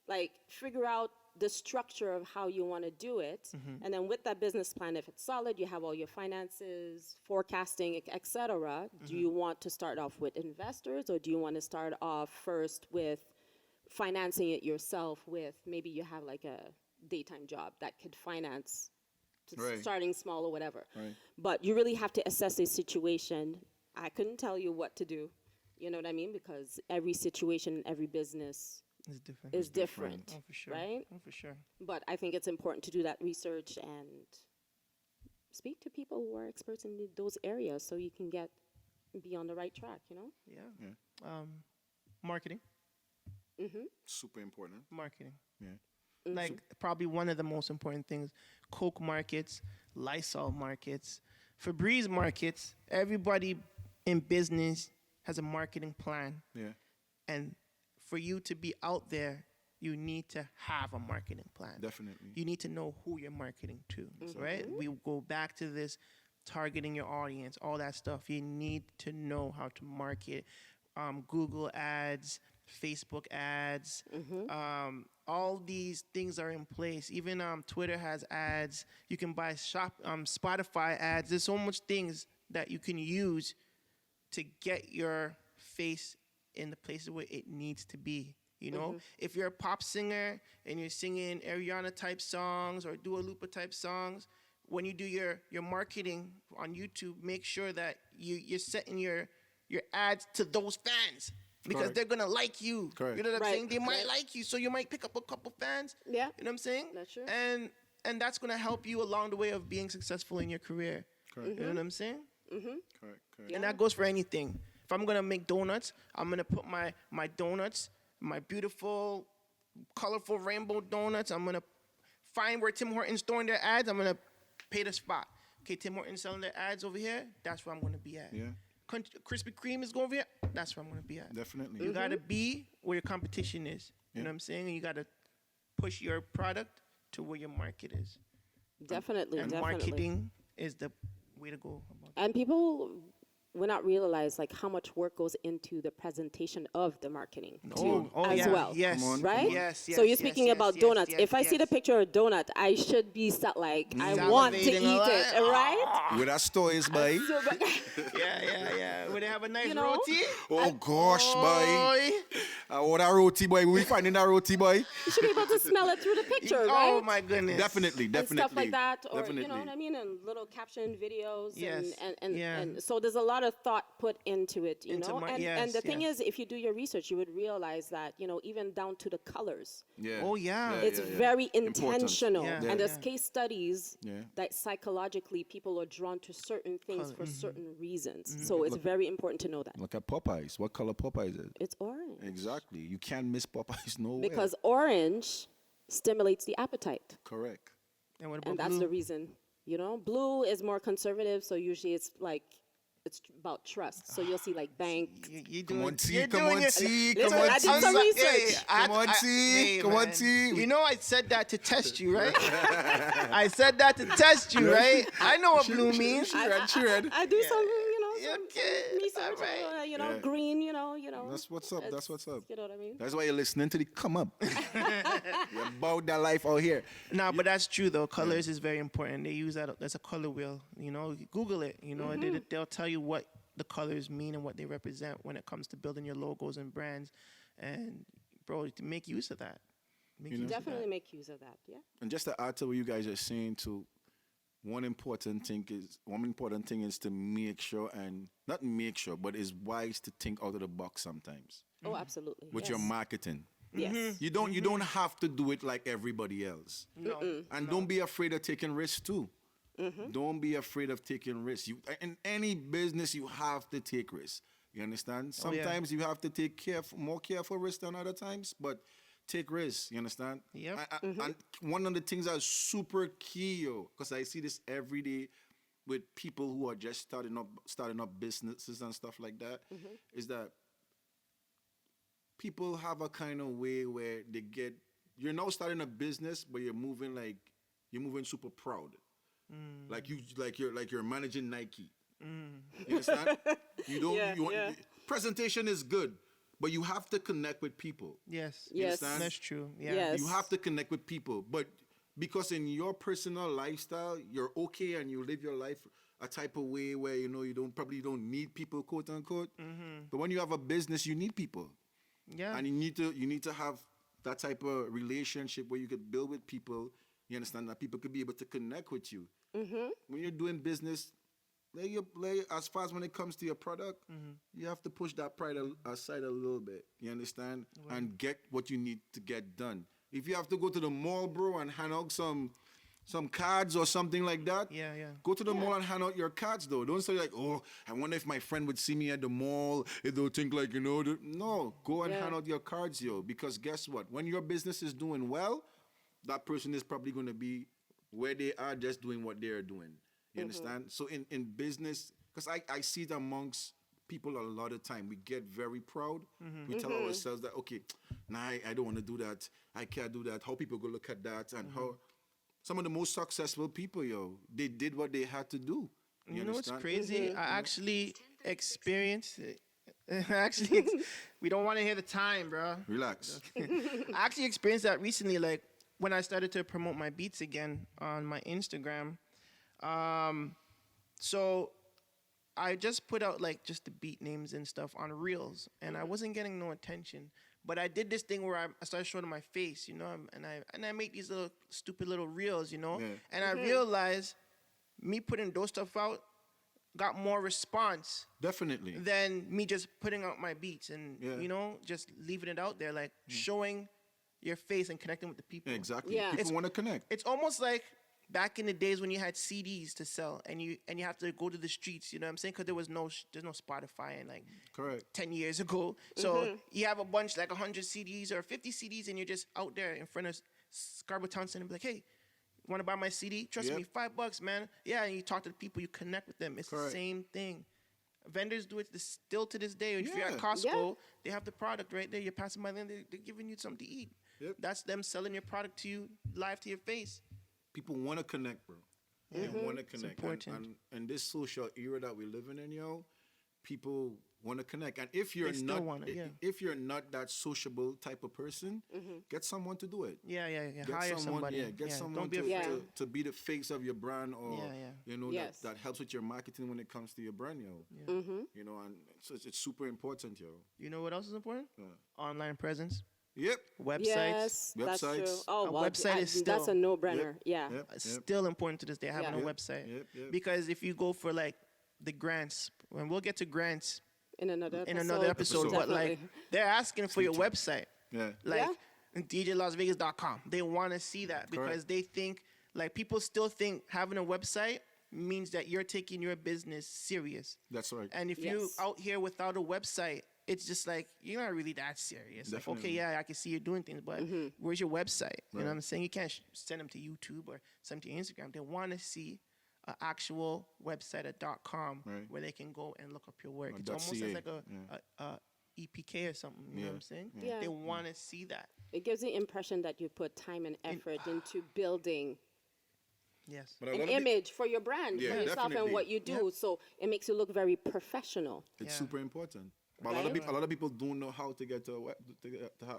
Like, figure out the structure of how you want to do it. And then with that business plan, if it's solid, you have all your finances, forecasting, et cetera. Do you want to start off with investors, or do you want to start off first with financing it yourself with, maybe you have like a daytime job that could finance starting small or whatever. But you really have to assess the situation. I couldn't tell you what to do, you know what I mean? Because every situation, every business is different. Oh, for sure. Right? Oh, for sure. But I think it's important to do that research and speak to people who are experts in those areas so you can be on the right track, you know? Yeah. Marketing. Super important. Marketing. Yeah. Like, probably one of the most important things. Coke markets, Lysol markets, Febreze markets. Everybody in business has a marketing plan. Yeah. And for you to be out there, you need to have a marketing plan. Definitely. You need to know who you're marketing to, right? We go back to this targeting your audience, all that stuff. You need to know how to market. Google ads, Facebook ads, all these things are in place. Even Twitter has ads. You can buy Spotify ads. There's so much things that you can use to get your face in the places where it needs to be. You know, if you're a pop singer and you're singing Ariana type songs or Dua Lipa type songs, when you do your marketing on YouTube, make sure that you're setting your ads to those fans. Because they're going to like you. Correct. You know what I'm saying? They might like you, so you might pick up a couple fans. Yeah. You know what I'm saying? That's true. And that's going to help you along the way of being successful in your career. Correct. You know what I'm saying? Correct. And that goes for anything. If I'm going to make donuts, I'm going to put my donuts, my beautiful, colorful rainbow donuts. I'm going to find where Tim Hortons throwing their ads. I'm going to pay the spot. Okay, Tim Hortons selling their ads over here. That's where I'm going to be at. Yeah. Krispy Kreme is going over here. That's where I'm going to be at. Definitely. You got to be where your competition is. You know what I'm saying? And you got to push your product to where your market is. Definitely. And marketing is the way to go about that. And people will not realize like how much work goes into the presentation of the marketing too, as well. Yes. Right? Yes. So you're speaking about donuts. If I see the picture of donut, I should be I want to eat it, right? With our stories, boy. Yeah. Would they have a nice You know? roti? Oh, gosh, boy. What a roti, boy. We finding that roti, boy. You should be able to smell it through the picture, right? Oh, my goodness. Definitely. And stuff like that, or Definitely. you know what I mean, and little caption videos, Yes. and so there's a lot of thought put into it, you know. And the thing yes. is, if you do your research, you would realize that even down to the colors, Yeah. Oh, yeah. it's very intentional. Yeah. And there's Yeah. case studies Yeah. that psychologically people are drawn to certain things for certain reasons. So it's very important to know that. Look at Popeyes. What color Popeyes is? It's orange. Exactly. You can't miss Popeyes nowhere. Because orange stimulates the appetite. Correct. And what about And that's blue? the reason, blue is more conservative, so usually it's about trust. So you'll see like bank. Come on, T. you're Come doing on, it. T. Listen, Come on, I did some T. research. Come on, T. Come on, T. You know I said that to test you, right? I said that to test you, right? I know what blue means. She read. I do some, some Okay. research, All right. Yeah. green, That's what's up. That's what's up. You know what I mean? That's why you're listening to the Come Up. You're about that life out here. Nah, but that's true though. Colors is very important. They use that as a color wheel. Google it. They'll tell you what the colors mean and what they represent when it comes to building your logos and brands. And bro, to make use of that. Definitely make use of that. Yeah. And just to add to what you guys are saying too, one important thing is to make sure, and not make sure, but it's wise to think out of the box sometimes Oh, absolutely. with yes. your marketing. Yes. You don't have to do it like everybody else. No. And don't be afraid of taking risks too. Don't be afraid of taking risks. In any business, you have to take risks. You understand? Sometimes you have to take more careful risks than other times, but take risks. You understand? Yep. And one of the things that's super key, because I see this every day with people who are just starting up businesses and stuff like that, is that people have a kind of way where you're now starting a business, but you're moving super proud. Like you're managing Nike. You understand? You don't. Yeah, you want, yeah. Presentation is good, but you have to connect with people. Yes. You Yes. understand? That's true. Yeah. Yes. You have to connect with people, but because in your personal lifestyle, you're okay and you live your life a type of way where you know you don't need people, quote unquote. But when you have a business, you need people, Yeah. and you need to have that type of relationship where you could build with people. You understand that people could be able to connect with you. When you're doing business, as far as when it comes to your product, you have to push that pride aside a little bit. You understand, and get what you need to get done. If you have to go to the mall, bro, and hand out some cards or something like that, Yeah, yeah. go to the mall and hand out your cards, though. Don't say like, oh, I wonder if my friend would see me at the mall, if they'll think like, you know, no, go and Yeah. hand out your cards, yo. Because guess what? When your business is doing well, that person is probably going to be where they are just doing what they're doing. You understand? So in business, because I see it amongst people a lot of time, we get very proud. We tell ourselves that, okay, nah, I don't want to do that. I can't do that. How people go look at that, and how some of the most successful people, yo, they did what they had to do. You know what's understand? crazy? I actually experienced it. We don't want to hear the time, bro. Relax. I actually experienced that recently, like when I started to promote my beats again on my Instagram. So I just put out like just the beat names and stuff on Reels, and I wasn't getting no attention. But I did this thing where I started showing my face, you know, and I make these little stupid little reels, you know, Yeah. and I realized me putting those stuff out got more response Definitely. than me just putting out my beats and Yeah. you know just leaving it out there, like showing your face and connecting with the people. Exactly. Yeah. People It's- want to connect. It's almost like back in the days when you had CDs to sell and you have to go to the streets, you know what I'm saying? Because there's no Spotify and like Correct. 10 years ago. So you have a bunch, like 100 CDs or 50 CDs, and you're just out there in front of Scarborough Town Center and be like, hey, want to buy my CD? Trust Yep. me, $5, man. Yeah, and you talk to the people, you connect with them. It's Correct. the same thing. Vendors do it still to this day. If you're Yeah. at Costco, Yeah. they have the product right there. You're passing by them, they're giving you something to eat. Yep. That's them selling your product to you live to your face. People want to connect, bro. They want to connect. important. And this social era that we're living in, yo, people want to connect. And if you're They still not, wanna, yeah. if you're not that sociable type of person, get someone to do it. Yeah. Get Hire somebody. Get someone Don't be to, afraid. to be the face of your brand, or Yeah. you know Yes. that helps with your marketing when it comes to your brand, yo. You know, and so it's super important, yo. You know what else is important? Online presence, Yep. websites. Yes, that's true. Websites. Oh, A well, website is that's a still- no-brainer. Yeah. Yep. It's still important to this day having Yeah. a Yep. website. Yep. Because if you go for like the grants, when we'll get to grants In another episode. in another episode, but like Definitely. they're asking for your website. Yeah. Like Yeah. DJLasVegas.com. They want to see that because Correct. they think, like, people still think having a website means that you're taking your business serious. That's right. And if you're Yes. out here without a website, it's just like you're not really that serious. Like, okay, Definitely. yeah, I can see you doing things, but where's your website? You know what I'm saying? You can't send them to YouTube or send them to Instagram. They want to see an actual website at .com Right. where they can go and look up your work. Or It's almost .ca, as like a EPK or something. You know what I'm saying? Yeah. They want to see that. It gives the impression that you put time and effort into building Yes. But a an lot of image for your brand, Yeah, for yourself and definitely. what you do. So it makes you look very professional. It's Yeah. super important. But Right? a lot of people don't know how to get to a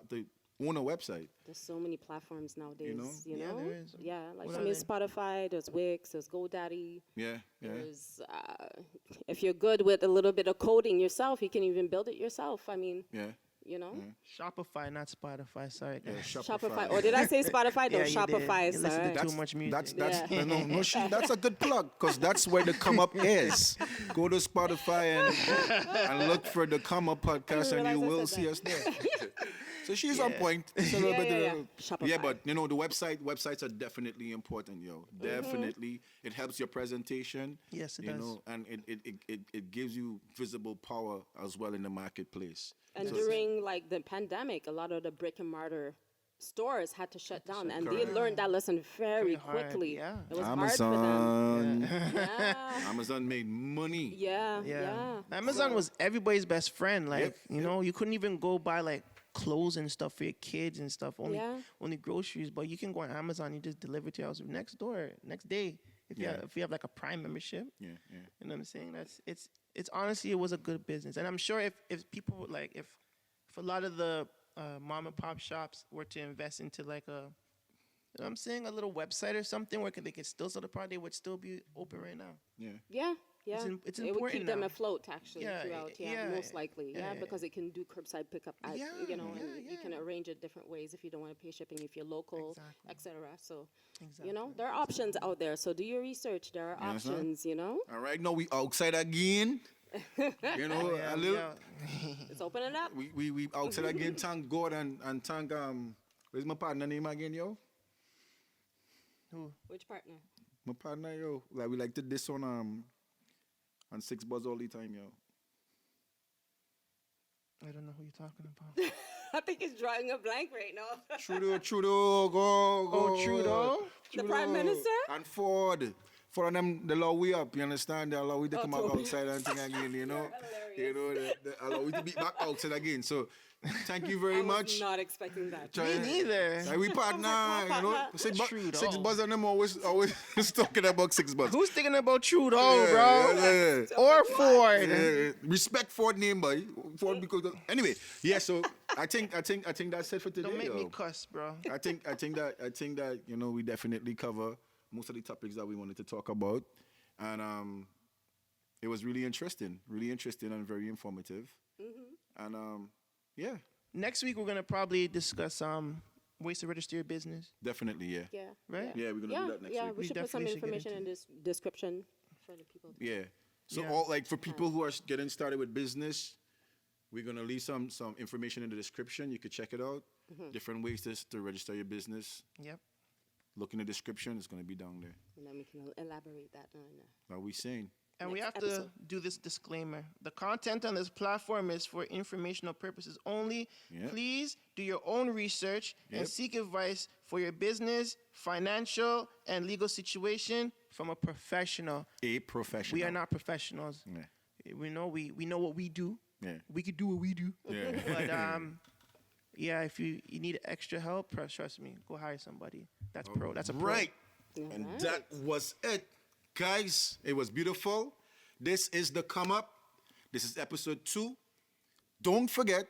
to own a website. There's so many platforms nowadays. know? You Yeah, know? there is. Yeah, like What I are mean, they? Spotify, there's Wix, there's GoDaddy. Yeah. There's, if you're good with a little bit of coding yourself, you can even build it yourself. I mean, Yeah. you know, Shopify, not Spotify. Sorry, guys. Shopify. Or did I say Spotify? No, Yeah, you did. Shopify. You listen Sorry. to too much music. That's Yeah. that's a good plug because that's where the Come Up is. Go to Spotify and look for the Come Up podcast, and realize you I will said see that. us there. So she's on point. It's a little Yeah, bit yeah, of- yeah. Shopify. yeah, but you know the websites are definitely important, yo. Definitely, it helps your presentation. Yes, it you does. know, and it gives you visible power as well in the marketplace. And So- during like the pandemic, a lot of the brick and mortar stores had to shut down, and they Correct. learned that lesson very hard, quickly. yeah. It was hard for them. Amazon. Yeah, Amazon made money. yeah, Yeah. yeah. Amazon was everybody's best friend. Like, Yep, you know, you couldn't even go buy like clothes and stuff for your kids and stuff. Only Yeah. only groceries. But you can go on Amazon, you just deliver to your house next door, next day. If you have like a Prime membership, Yeah. you know what I'm saying? It's honestly, it was a good business. And I'm sure if people would like, if a lot of the mom and pop shops were to invest into like you know what I'm saying, a little website or something where they could still sell the product, they would still be open right now. Yeah. Yeah. Yeah, It's it would important keep them now. afloat actually Yeah, throughout. Yeah, yeah, most likely. Yeah, yeah. because it can do curbside pickup. Yeah, You know, and yeah, you can yeah. arrange it different ways if you don't want to pay shipping if you're local, Exactly. etc. So, Exactly. you know, there are options out there. So do your research. There are You understand? options. You know, All right, now we outside again. You know, a little. Yeah. let's open it up. We outside again. Thank God and thank where's my partner name again, yo? Who? Which partner? My partner, yo. Like we like to diss on 6 Buzz all the time, yo. I don't know who you're talking about. I think he's drawing a blank right now. Trudeau, go. Oh, Trudeau? The Prime Minister? And Ford. For them, the law we up, you understand? The law we to come out Toby. outside and thing again, you know? You're You know, the allow we to be back outside again. So, thank you very I was much. not expecting that. Try- Me neither. Like we partner, you know? Trudeau. 6 Buzz and them always talking about 6 Buzz. Who's thinking about Trudeau, Yeah, bro? yeah, yeah. Or Ford? Yeah, respect Ford name, boy. Ford because anyway, yeah. So I think that's it for today. Don't make me yo. cuss, bro. I think that you know we definitely cover most of the topics that we wanted to talk about, and it was really interesting and very informative, and yeah, Next week we're gonna probably discuss ways to register your business. definitely, yeah, Yeah. Right? yeah. We're gonna Yeah, do that next yeah. week. We should put some definitely should get information in into this description for the people. Yeah. So Yeah. all like for people who are getting started with business, we're gonna leave some information in the description. You could check it out. Different ways to register your business. Yep. Look in the description. It's gonna be down there. And then we can elaborate that on What we saying? And we Next have episode. to do this disclaimer. The content on this platform is for informational purposes only. Yep. Please do your own research Yep. and seek advice for your business, financial, and legal situation from a professional. A professional. We are not professionals. Yeah. We know what we do. Yeah. We could do what we do. Yeah. But yeah, if you need extra help, trust me, go hire somebody. That's pro. That's a pro. Right. And Alright. that was it, guys. It was beautiful. This is the come up. This is episode 2. Don't forget,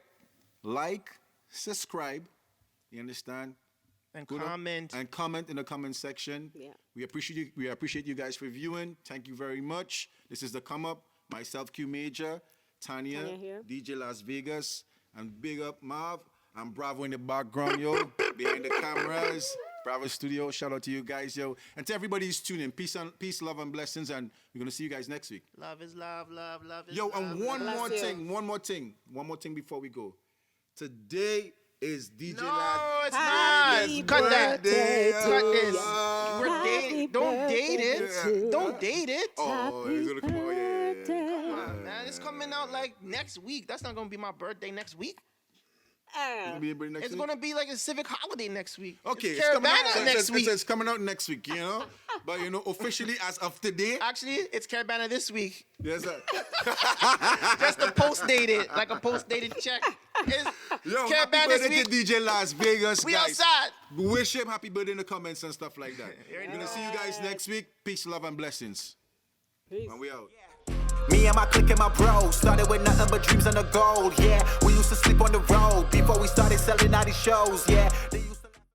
like, subscribe. You understand? And Go to- comment. and comment in the comment section. Yeah. We appreciate you guys for viewing. Thank you very much. This is the come up. Myself, QMAJUR, Tanya, Tanya here. DJ Las Vegas, and big up Marv. I'm Bravo in the background, yo, behind the cameras. Bravo Studio. Shout out to you guys, yo, and to everybody who's tuning. Peace, love, and blessings. And we're gonna see you guys next week. Love is love, love is Yo, love. and one Bless more you. thing. One more thing before we go. Today is DJ No, Las. it's Happy not. Cut that. birthday Cut to this. you. We're Happy dating. Don't date it. birthday. Don't date it. Oh, it's gonna come out. Yeah. Man, it's coming out like next week. That's not gonna be my birthday next week. It'll be everybody next It's week? gonna be like a civic holiday next week. Okay, it's it's coming out Caravana next week. It's coming out next week, you know. But you know, officially as of today, Actually, it's Caravana this week. yes, sir. Just a post dated, like a post dated check. It's Yo, happy Caravana this birthday week. to DJ Las Vegas, We guys. outside. Wish him happy birthday in the comments and stuff like that. We're gonna see you guys next week. Peace, love, and blessings. Peace. And we out. Me and my clique and my bros started with nothing but dreams and a goal, yeah. We used to sleep on the road before we started selling out these shows, yeah.